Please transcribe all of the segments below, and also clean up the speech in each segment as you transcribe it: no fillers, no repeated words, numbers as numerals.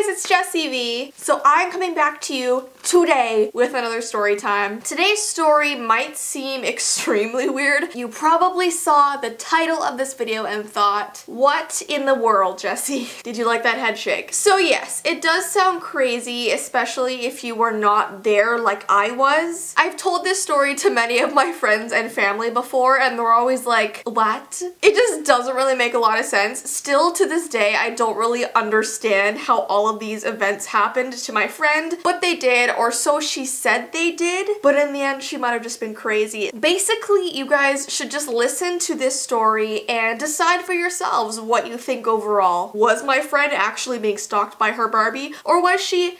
it's Jessie V. So I'm coming back to you today with another story time. Today's story might seem extremely weird. You probably saw the title of this video and thought, what in the world, Jessie? Did you like that head shake? So yes, it does sound crazy, especially if you were not there like I was. I've told this story to many of my friends and family before, and they're always like, what? It just doesn't really make a lot of sense. Still to this day, I don't really understand how all of these events happened to my friend, but they did, or so she said they did, but in the end she might have just been crazy. Basically, you guys should just listen to this story and decide for yourselves what you think overall. Was my friend actually being stalked by her Barbie, or was she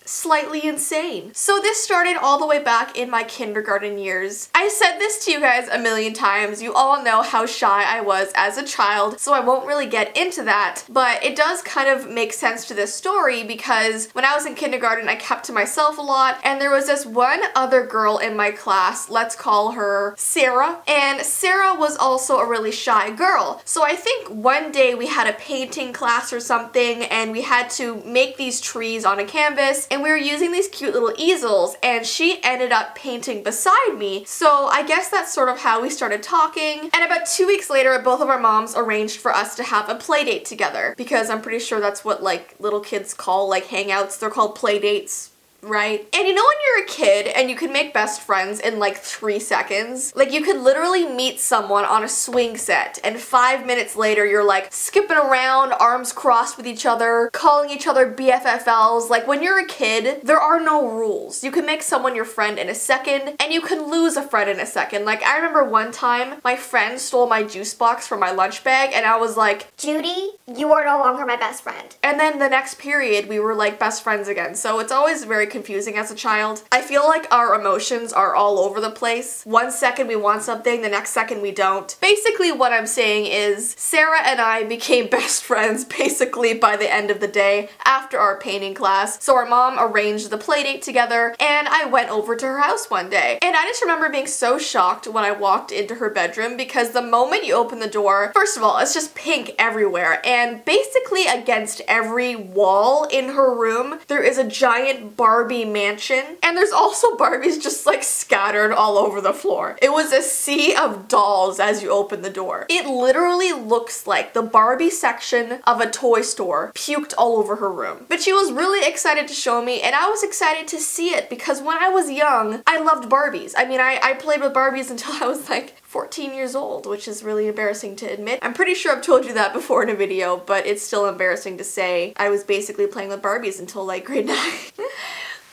slightly insane? So this started all the way back in my kindergarten years. I said this to you guys a million times. You all know how shy I was as a child, so I won't really get into that, but it does kind of make sense to this story because when I was in kindergarten, I kept to myself a lot, and there was this one other girl in my class, let's call her Sarah, and Sarah was also a really shy girl. So I think one day we had a painting class or something, and we had to make these trees on a canvas, and we were using these cute little easels, and she ended up painting beside me. So I guess that's sort of how we started talking. And about 2 weeks later, both of our moms arranged for us to have a play date together, because I'm pretty sure that's what like little kids call like hangouts. They're called play dates, right? And you know when you're a kid and you can make best friends in like 3 seconds? Like you could literally meet someone on a swing set and 5 minutes later you're like skipping around, arms crossed with each other, calling each other BFFLs. Like when you're a kid, there are no rules. You can make someone your friend in a second and you can lose a friend in a second. Like I remember one time my friend stole my juice box from my lunch bag and I was like, Judy, you are no longer my best friend. And then the next period we were like best friends again. So it's always very confusing as a child. I feel like our emotions are all over the place. 1 second we want something, the next second we don't. Basically what I'm saying is Sarah and I became best friends basically by the end of the day after our painting class. So our mom arranged the play date together and I went over to her house one day. And I just remember being so shocked when I walked into her bedroom because the moment you open the door, first of all, it's just pink everywhere, and basically against every wall in her room there is a giant Barbie mansion, and there's also Barbies just like scattered all over the floor. It was a sea of dolls as you open the door. It literally looks like the Barbie section of a toy store puked all over her room. But she was really excited to show me, and I was excited to see it because when I was young, I loved Barbies. I mean, I played with Barbies until I was like 14 years old, which is really embarrassing to admit. I'm pretty sure I've told you that before in a video, but it's still embarrassing to say I was basically playing with Barbies until like grade 9.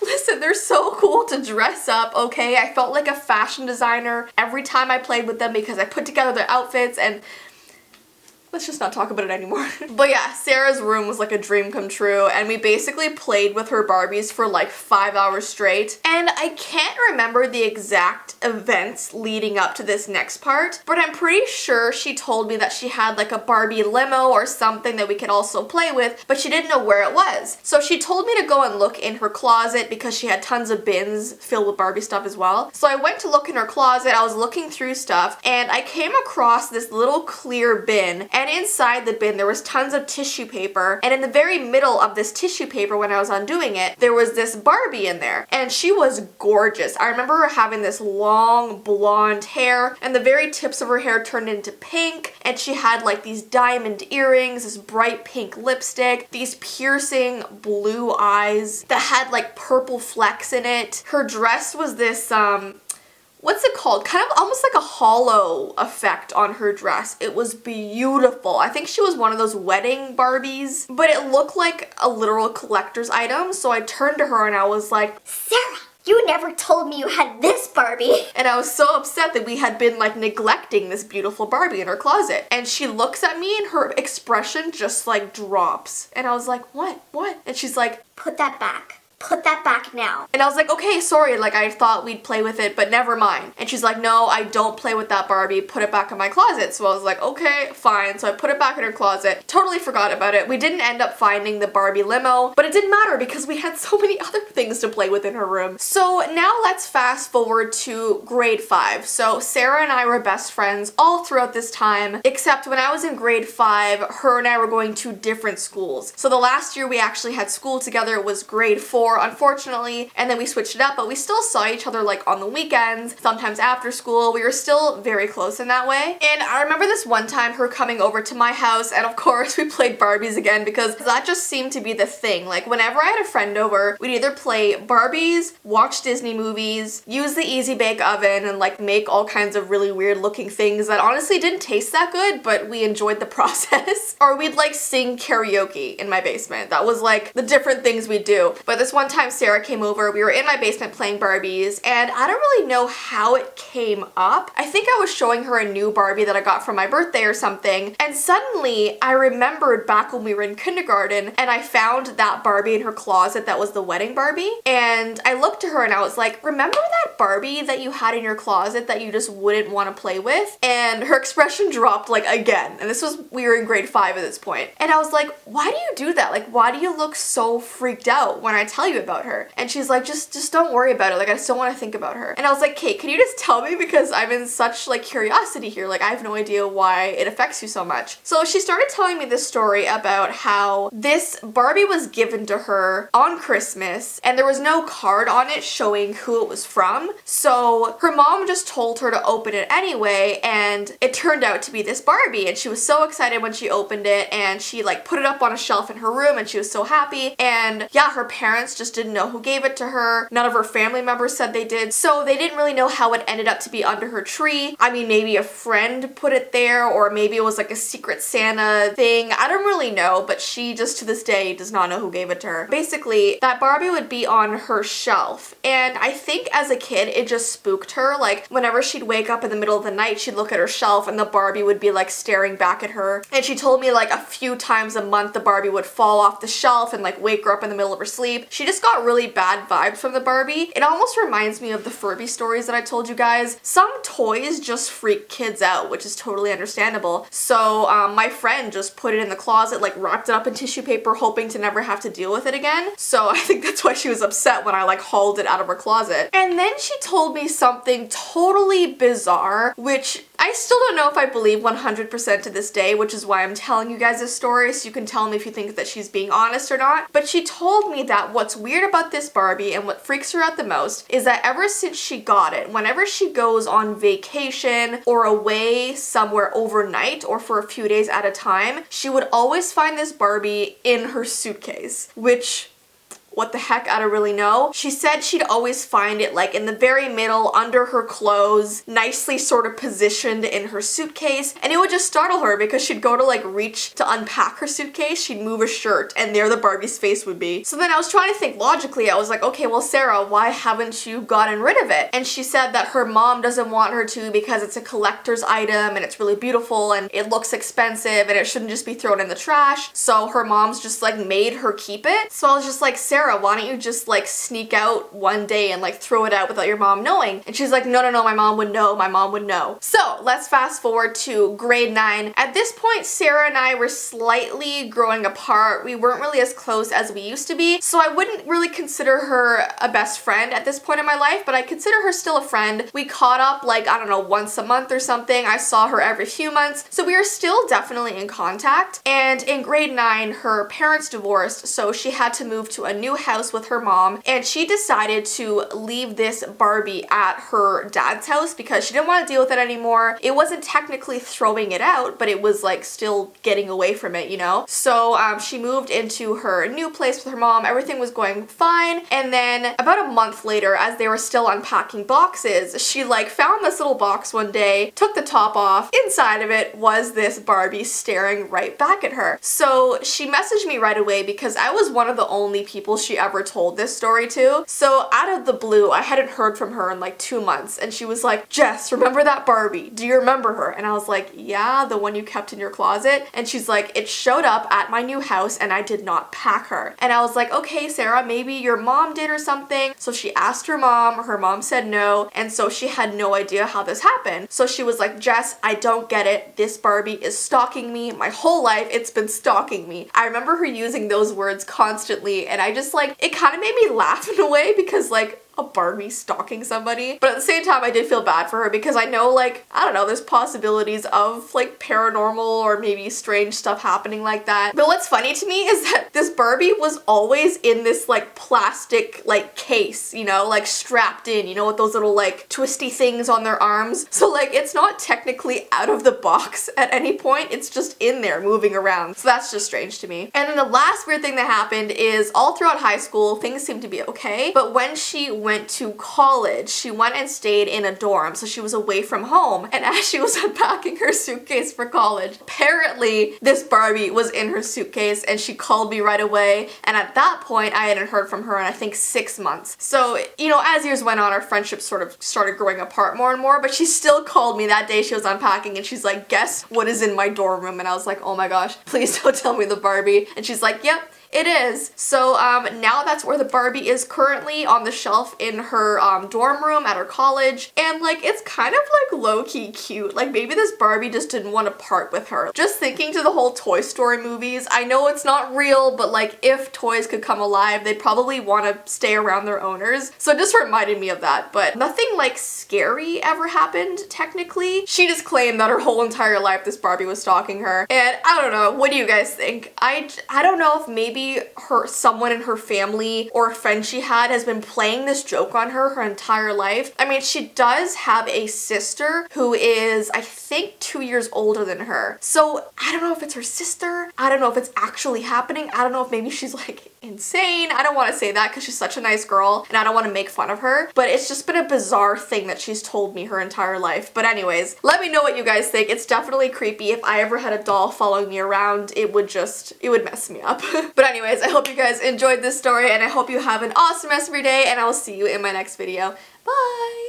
Listen, they're so cool to dress up, okay? I felt like a fashion designer every time I played with them because I put together their outfits, and let's just not talk about it anymore. But yeah, Sarah's room was like a dream come true, and we basically played with her Barbies for like 5 hours straight. And I can't remember the exact events leading up to this next part, but I'm pretty sure she told me that she had like a Barbie limo or something that we could also play with, but she didn't know where it was. So she told me to go and look in her closet because she had tons of bins filled with Barbie stuff as well. So I went to look in her closet, I was looking through stuff, and I came across this little clear bin. And inside the bin there was tons of tissue paper, and in the very middle of this tissue paper when I was undoing it, there was this Barbie in there, and she was gorgeous. I remember her having this long blonde hair, and the very tips of her hair turned into pink, and she had like these diamond earrings, this bright pink lipstick, these piercing blue eyes that had like purple flecks in it. Her dress was this what's it called? Kind of almost like a hollow effect on her dress. It was beautiful. I think she was one of those wedding Barbies, but it looked like a literal collector's item. So I turned to her and I was like, Sarah, you never told me you had this Barbie. And I was so upset that we had been like neglecting this beautiful Barbie in her closet. And she looks at me and her expression just like drops. And I was like, what? And she's like, put that back. put that back now. And I was like, okay, sorry, like I thought we'd play with it, but never mind. And she's like, no, I don't play with that Barbie, put it back in my closet. So I was like, okay, fine. So I put it back in her closet, totally forgot about it. We didn't end up finding the Barbie limo, but it didn't matter because we had so many other things to play with in her room. So now let's fast forward to grade 5. So Sarah and I were best friends all throughout this time, except when I was in grade 5, her and I were going to different schools. So the last year we actually had school together was grade 4, unfortunately, and then we switched it up, but we still saw each other like on the weekends, sometimes after school. We were still very close in that way. And I remember this one time her coming over to my house, and of course we played Barbies again because that just seemed to be the thing. Like whenever I had a friend over, we'd either play Barbies, watch Disney movies, use the Easy Bake Oven, and like make all kinds of really weird looking things that honestly didn't taste that good, but we enjoyed the process. Or we'd like sing karaoke in my basement. That was like the different things we'd do. But this one time Sarah came over, we were in my basement playing Barbies, and I don't really know how it came up. I think I was showing her a new Barbie that I got for my birthday or something, and suddenly I remembered back when we were in kindergarten and I found that Barbie in her closet that was the wedding Barbie, and I looked to her and I was like, remember that Barbie that you had in your closet that you just wouldn't want to play with? And her expression dropped like again, and this was, we were in grade 5 at this point, and I was like, why do you do that? Like, why do you look so freaked out when I tell you about her? And she's like, just don't worry about it, like I just don't want to think about her. And I was like, Kate, can you just tell me, because I'm in such like curiosity here, like I have no idea why it affects you so much. So she started telling me this story about how this Barbie was given to her on Christmas and there was no card on it showing who it was from, so her mom just told her to open it anyway, and it turned out to be this Barbie, and she was so excited when she opened it, and she like put it up on a shelf in her room and she was so happy. And yeah, her parents just didn't know who gave it to her. None of her family members said they did, so they didn't really know how it ended up to be under her tree. I mean, maybe a friend put it there, or maybe it was like a secret Santa thing. I don't really know, but she just to this day does not know who gave it to her. Basically, that Barbie would be on her shelf, and I think as a kid it just spooked her. Like whenever she'd wake up in the middle of the night, she'd look at her shelf and the Barbie would be like staring back at her. And she told me like a few times a month the Barbie would fall off the shelf and like wake her up in the middle of her sleep. She just got really bad vibes from the Barbie. It almost reminds me of the Furby stories that I told you guys. Some toys just freak kids out, which is totally understandable. So my friend just put it in the closet, like wrapped it up in tissue paper, hoping to never have to deal with it again. So I think that's why she was upset when I like hauled it out of her closet. And then she told me something totally bizarre, which I still don't know if I believe 100% to this day, which is why I'm telling you guys this story, so you can tell me if you think that she's being honest or not. But she told me that what's weird about this Barbie and what freaks her out the most is that ever since she got it, whenever she goes on vacation or away somewhere overnight or for a few days at a time, she would always find this Barbie in her suitcase, which, what the heck, I don't really know. She said she'd always find it like in the very middle under her clothes, nicely sort of positioned in her suitcase, and it would just startle her because she'd go to like reach to unpack her suitcase, she'd move a shirt, and there the Barbie's face would be. So then I was trying to think logically. I was like, okay, well Sarah, why haven't you gotten rid of it? And she said that her mom doesn't want her to because it's a collector's item and it's really beautiful and it looks expensive and it shouldn't just be thrown in the trash. So her mom's just like made her keep it. So I was just like, Sarah, why don't you just like sneak out one day and like throw it out without your mom knowing? And she's like, no, my mom would know, my mom would know. So let's fast forward to grade 9. At this point, Sarah and I were slightly growing apart. We weren't really as close as we used to be, so I wouldn't really consider her a best friend at this point in my life, but I consider her still a friend. We caught up like, I don't know, once a month or something. I saw her every few months, so we are still definitely in contact. And in grade 9, her parents divorced, so she had to move to a new house with her mom, and she decided to leave this Barbie at her dad's house because she didn't want to deal with it anymore. It wasn't technically throwing it out, but it was like still getting away from it, you know? So she moved into her new place with her mom. Everything was going fine, and then about a month later, as they were still unpacking boxes, she like found this little box one day, took the top off. Inside of it was this Barbie staring right back at her. So she messaged me right away because I was one of the only people she ever told this story to. So out of the blue, I hadn't heard from her in like 2 months, and she was like, Jess, remember that Barbie? Do you remember her? And I was like, yeah, the one you kept in your closet. And she's like, it showed up at my new house and I did not pack her. And I was like, okay, Sarah, maybe your mom did or something. So she asked her mom said no, and so she had no idea how this happened. So she was like, Jess, I don't get it. This Barbie is stalking me. My whole life it's been stalking me. I remember her using those words constantly, and I just like, it kind of made me laugh in a way because like, a Barbie stalking somebody. But at the same time, I did feel bad for her because I know, like, I don't know, there's possibilities of like paranormal or maybe strange stuff happening like that. But what's funny to me is that this Barbie was always in this like plastic like case, you know, like strapped in, you know, with those little like twisty things on their arms. So like, it's not technically out of the box at any point. It's just in there moving around. So that's just strange to me. And then the last weird thing that happened is all throughout high school, things seemed to be okay. But when she went to college, she went and stayed in a dorm, so she was away from home. And as she was unpacking her suitcase for college, apparently this Barbie was in her suitcase, and she called me right away. And at that point, I hadn't heard from her in I think 6 months. So, you know, as years went on, our friendship sort of started growing apart more and more, but she still called me that day she was unpacking, and she's like, guess what is in my dorm room? And I was like, oh my gosh, please don't tell me the Barbie. And she's like, yep, it is. So now that's where the Barbie is currently, on the shelf in her dorm room at her college. And like, it's kind of like low-key cute. Like maybe this Barbie just didn't want to part with her. Just thinking to the whole Toy Story movies, I know it's not real, but like if toys could come alive, they'd probably want to stay around their owners. So it just reminded me of that. But nothing like scary ever happened technically. She just claimed that her whole entire life this Barbie was stalking her. And I don't know, what do you guys think? I don't know if maybe someone in her family or a friend she had has been playing this joke on her entire life. I mean, she does have a sister who is, I think, 2 years older than her. So I don't know if it's her sister. I don't know if it's actually happening. I don't know if maybe she's like insane. I don't want to say that because she's such a nice girl and I don't want to make fun of her. But it's just been a bizarre thing that she's told me her entire life. But anyways, let me know what you guys think. It's definitely creepy. If I ever had a doll following me around, it would mess me up. But anyways, I hope you guys enjoyed this story, and I hope you have an awesome rest of your day, and I will see you in my next video. Bye!